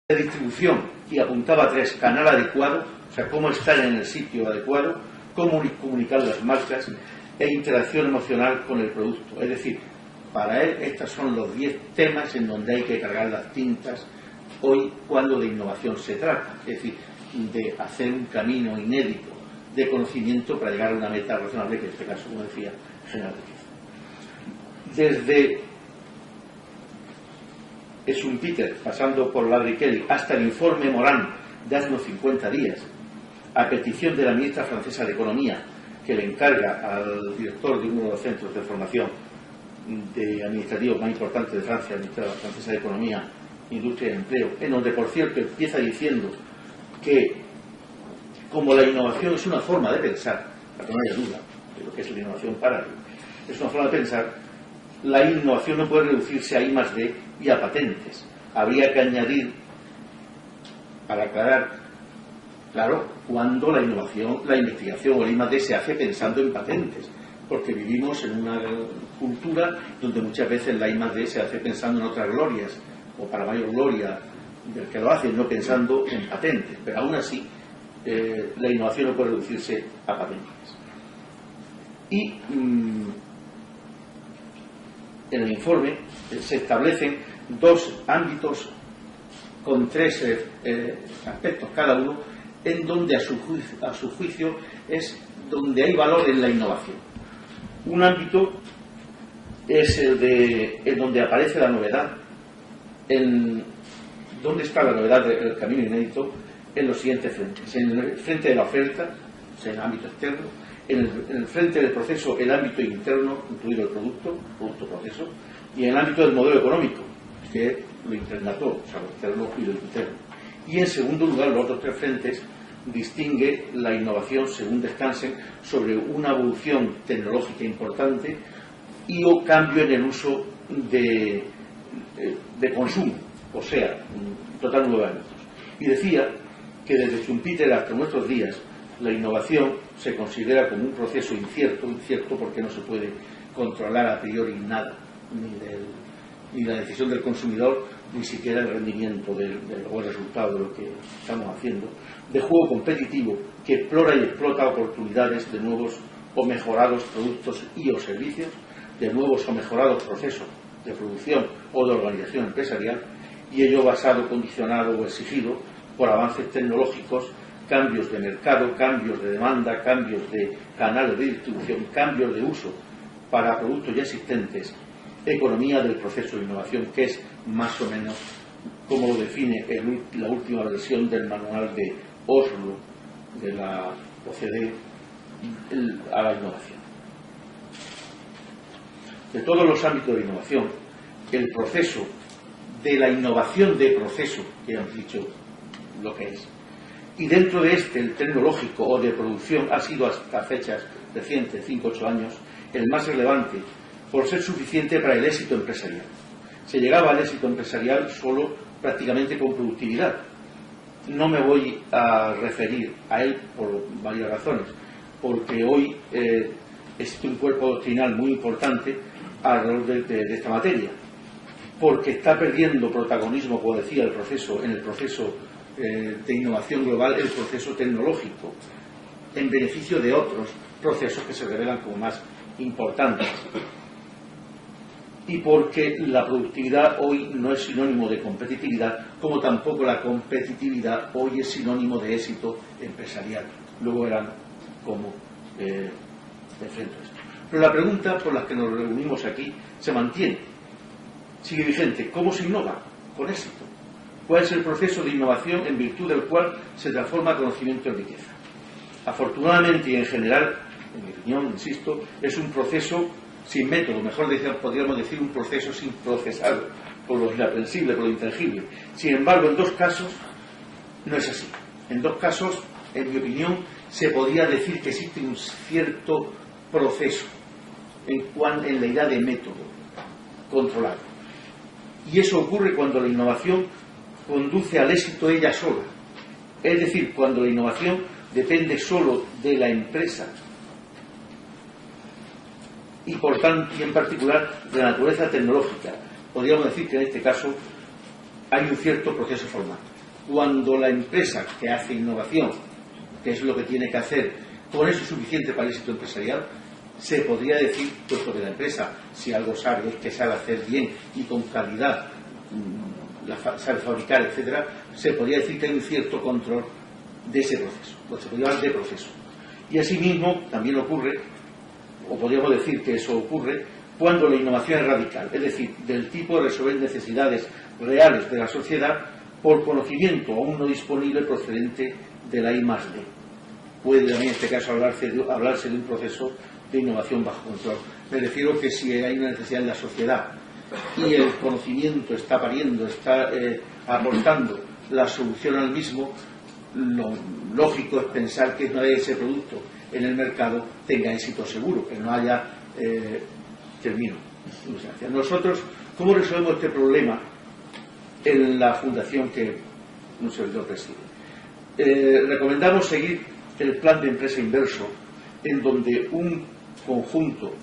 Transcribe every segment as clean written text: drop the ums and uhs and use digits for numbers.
de distribución, y apuntaba a 3: canal adecuado, o sea, cómo estar en el sitio adecuado, cómo comunicar las marcas, e interacción emocional con el producto. Es decir, para él estos son los 10 temas en donde hay que cargar las tintas hoy cuando de innovación se trata, es decir, de hacer un camino inédito de conocimiento para llegar a una meta razonable, que en este caso, como decía, generar riqueza. Desde Schumpeter, pasando por Larry Kelly, hasta el informe Morán de hace unos 50 días, a petición de la ministra francesa de Economía, que le encarga al director de uno de los centros de formación administrativos más importantes de Francia, la ministra francesa de Economía, Industria y Empleo, en donde, por cierto, empieza diciendo que, como la innovación es una forma de pensar, para que no haya duda de lo que es la innovación para él, es una forma de pensar, la innovación no puede reducirse a I+D y a patentes. Habría que añadir, para aclarar, claro, cuando la innovación, la investigación o el I+D se hace pensando en patentes, porque vivimos en una cultura donde muchas veces la I+D se hace pensando en otras glorias, o para mayor gloria del que lo hace, no pensando en patentes, pero aún así la innovación no puede reducirse a patentes. Y en el informe se establecen 2 ámbitos con 3 aspectos cada uno, en donde a su juicio es donde hay valor en la innovación. Un ámbito es el donde aparece la novedad, ¿dónde está la novedad del camino inédito? En los siguientes frentes: en el frente de la oferta, o sea, en el ámbito externo; en el frente del proceso, el ámbito interno, incluido el producto-proceso; y en el ámbito del modelo económico, que lo integra todo, o sea, lo externo y lo interno. Y en segundo lugar, los otros 3 frentes distingue la innovación, según descansen, sobre una evolución tecnológica importante y o cambio en el uso de consumo, o sea, total nuevos ámbitos. Y decía que desde Schumpeter hasta nuestros días la innovación se considera como un proceso incierto porque no se puede controlar a priori nada, ni la decisión del consumidor, ni siquiera el rendimiento o el resultado de lo que estamos haciendo, de juego competitivo que explora y explota oportunidades de nuevos o mejorados productos y o servicios, de nuevos o mejorados procesos de producción o de organización empresarial, y ello basado, condicionado o exigido por avances tecnológicos, cambios de mercado, cambios de demanda, cambios de canales de distribución, cambios de uso para productos ya existentes, economía del proceso de innovación, que es más o menos como lo define la última versión del manual de Oslo de la OCDE a la innovación. De todos los ámbitos de innovación, el proceso de la innovación de proceso, que hemos dicho lo que es, y dentro de el tecnológico o de producción, ha sido hasta fechas recientes, 5 o 8 años, el más relevante por ser suficiente para el éxito empresarial. Se llegaba al éxito empresarial solo prácticamente con productividad. No me voy a referir a él por varias razones, porque hoy existe un cuerpo doctrinal muy importante alrededor de esta materia, porque está perdiendo protagonismo, como decía, en el proceso de innovación global, el proceso tecnológico, en beneficio de otros procesos que se revelan como más importantes. Y porque la productividad hoy no es sinónimo de competitividad, como tampoco la competitividad hoy es sinónimo de éxito empresarial. Luego verán cómo enfrento esto. Pero la pregunta por la que nos reunimos aquí se mantiene, sigue vigente: ¿cómo se innova? Con éxito. ¿Cuál es el proceso de innovación en virtud del cual se transforma conocimiento en riqueza? Afortunadamente y en general, en mi opinión, insisto, es un proceso sin método, mejor podríamos decir un proceso sin procesar, por lo inaprensible, por lo intangible. Sin embargo, en 2 casos no es así. En 2 casos, en mi opinión, se podría decir que existe un cierto proceso en la idea de método controlado. Y eso ocurre cuando la innovación conduce al éxito ella sola. Es decir, cuando la innovación depende solo de la empresa y por tanto, y en particular, de la naturaleza tecnológica. Podríamos decir que en este caso hay un cierto proceso formal. Cuando la empresa que hace innovación, que es lo que tiene que hacer, con eso es suficiente para el éxito empresarial, se podría decir, puesto que la empresa, si algo sabe, es que sabe hacer bien y con calidad, sabe fabricar, etcétera, se podría decir que hay un cierto control de ese proceso, pues se podría hablar de proceso. Y asimismo también ocurre, o podríamos decir que eso ocurre, cuando la innovación es radical, es decir, del tipo de resolver necesidades reales de la sociedad por conocimiento aún no disponible procedente de la I+D. Puede también en este caso hablarse de un proceso de innovación bajo control. Me refiero que si hay una necesidad en la sociedad y el conocimiento está pariendo, está aportando la solución al mismo, lo lógico es pensar que una vez ese producto en el mercado tenga éxito seguro, que no haya termino. Nosotros, ¿cómo resolvemos este problema en la fundación que un servidor preside? Recomendamos seguir el plan de empresa inverso, en donde un conjunto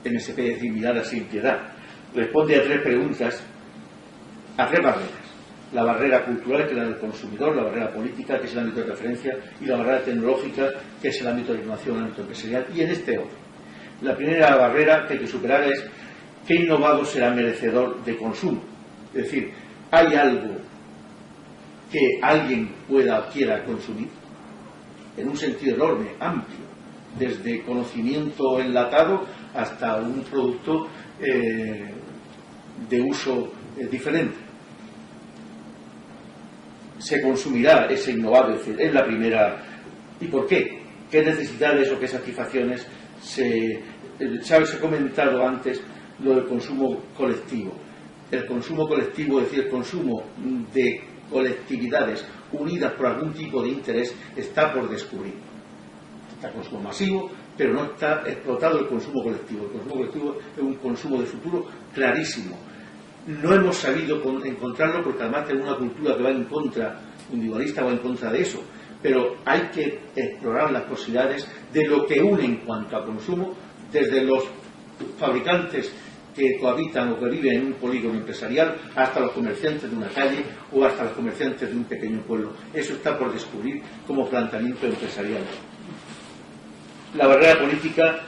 MSP, es decir, mirada sin piedad, responde a 3 preguntas, a 3 barreras. La barrera cultural, que es la del consumidor, la barrera política, que es el ámbito de referencia, y la barrera tecnológica, que es el ámbito de innovación, el ámbito empresarial, y en este orden. La primera barrera que hay que superar es ¿qué innovado será merecedor de consumo? Es decir, ¿hay algo que alguien pueda o quiera consumir? En un sentido enorme, amplio, desde conocimiento enlatado hasta un producto de uso diferente. Se consumirá ese innovado, es decir, es la primera. ¿Y por qué? ¿Qué necesidades o qué satisfacciones se ha comentado antes lo del consumo colectivo? El consumo colectivo, es decir, el consumo de colectividades unidas por algún tipo de interés, está por descubrir. Está el consumo masivo, pero no está explotado el consumo colectivo. El consumo colectivo es un consumo de futuro clarísimo. No hemos sabido encontrarlo porque además tenemos una cultura que va en contra, individualista, va en contra de eso. Pero hay que explorar las posibilidades de lo que une en cuanto a consumo, desde los fabricantes que cohabitan o que viven en un polígono empresarial hasta los comerciantes de una calle o hasta los comerciantes de un pequeño pueblo. Eso está por descubrir como planteamiento empresarial. La barrera política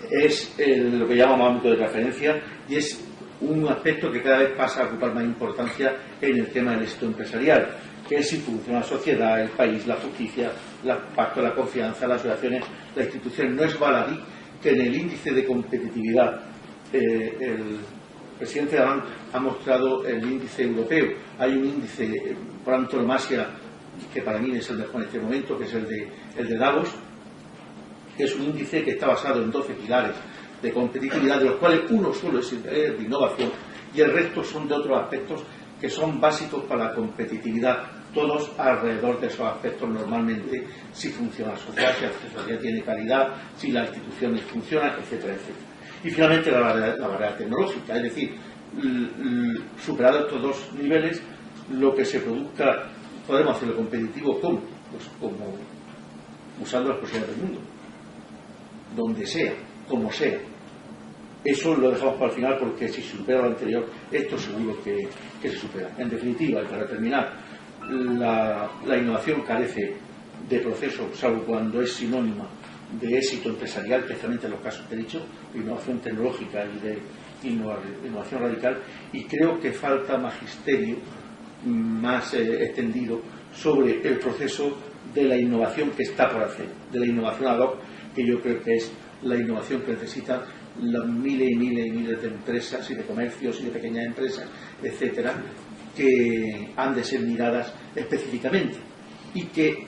es lo que llamamos ámbito de referencia y es un aspecto que cada vez pasa a ocupar más importancia en el tema del éxito empresarial, que es si funciona la sociedad, el país, la justicia, el pacto de la confianza, las asociaciones, la institución. No es baladí que en el índice de competitividad el presidente Alemán ha mostrado el índice europeo. Hay un índice por antonomasia que para mí es el mejor en este momento, que es el de Davos, que es un índice que está basado en 12 pilares de competitividad, de los cuales uno solo es el de innovación y el resto son de otros aspectos que son básicos para la competitividad, todos alrededor de esos aspectos normalmente, si funciona la sociedad, si la sociedad tiene calidad, si las instituciones funcionan, etcétera, etcétera. Y finalmente la barrera tecnológica, es decir, superados estos 2 niveles, lo que se produzca, podemos hacerlo competitivo, ¿cómo? Pues como usando las posibilidades del mundo, donde sea, como sea. Eso lo dejamos para el final porque si se supera lo anterior, esto seguro que se supera. En definitiva, y para terminar, la innovación carece de proceso, salvo cuando es sinónima de éxito empresarial, especialmente en los casos que he dicho, de innovación tecnológica y de innovación radical, y creo que falta magisterio más extendido sobre el proceso de la innovación que está por hacer, de la innovación ad hoc, que yo creo que es la innovación que necesitan las miles y miles y miles de empresas y de comercios y de pequeñas empresas, etcétera, que han de ser miradas específicamente y que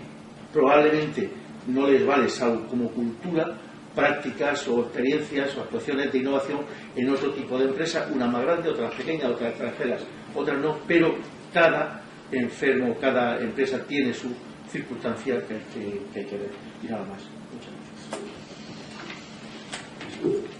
probablemente no les vale, salvo como cultura, prácticas o experiencias o actuaciones de innovación en otro tipo de empresas, unas más grandes, otras pequeñas, otras extranjeras, otras no, pero cada enfermo, cada empresa tiene su circunstancia que hay que ver. Y nada más. Muchas gracias.